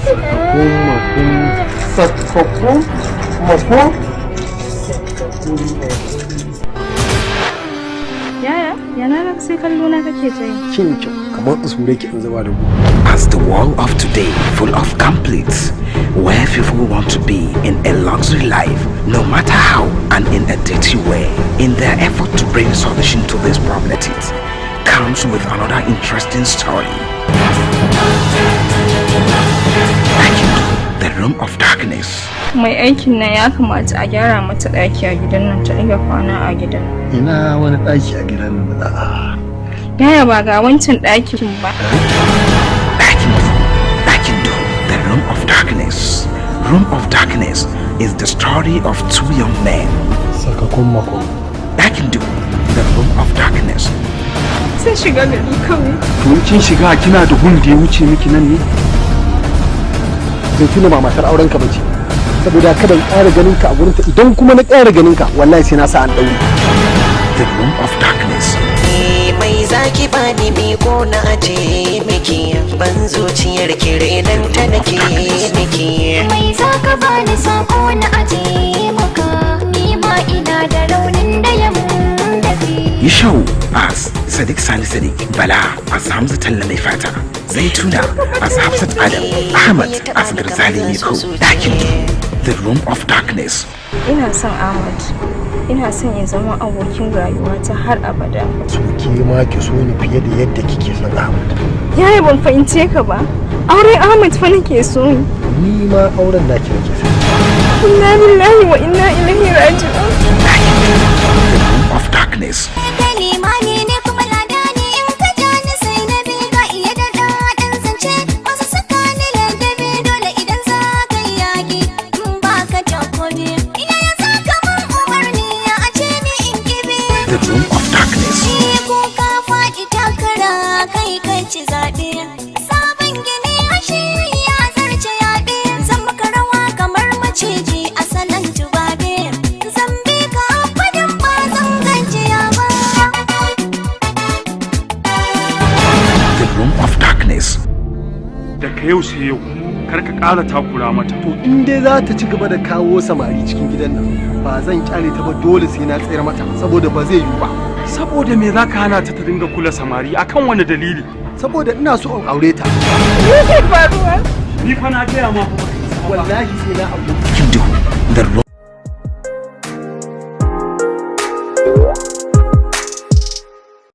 As the world of today full of conflicts, where people want to be in a luxury life, no matter how and in a dirty way, in their effort to bring solution to these problems, comes with another interesting story. The Room of Darkness. Mai aikin nan ya kamata a gyara mata daki a gidan nan ta iya kwana a gidan. Ina wani daki a gidan nan da. Yaya ba ga wancan dakin ba. Dakin, the Room of Darkness. Room of Darkness is the story of two young men. Sakakon mako. Dakin, the Room of Darkness. Sai shiga gari kawai. Tun kin shiga kina da gun da ya wuce miki nan ne? Zai tuna ba matar auren ka bace. Saboda kada in ƙara ganin ka a gurin ta idan kuma na ƙara ganin ka wallahi sai na sa an daure. The Room of Darkness. Mai zaki bani mi ko na aje miki ban zuciyar ki renan ta nake miki. Mai zaka bani sako na aje maka ni ma ina da raunin da ya mun dafi. You show as Sadiq Sani Sadiq, Bala as Hamza Talla Mai Fata, Zaituna as Hafsat Adam, Ahmad as Garzali Miko, Dakin, The Room of Darkness. Ina son Ahmad. Ina son ya zama abokin rayuwata har abada. So ke ma ki so ni fiye da yadda kike son Ahmad. Yaya ban fahimce ka ba. Auren Ahmad fa nake so. Ni ma auren naki nake so. Inna lillahi wa inna ilaihi raji'un. The Room of Darkness. The Room of Darkness. The Room of Darkness. Daga yau sai yau kar ka ƙara takura mata. To in dai za ta ci gaba da kawo samari cikin gidan nan ba zan kyale ta ba dole sai na tsayar mata saboda ba zai yiwu ba. Saboda me zaka hana ta dinga kula samari akan wani dalili? Saboda ina so in aure ta. Me ke faruwa? Ni fa na gaya ma fa wallahi sai na aure. Duhu, the Room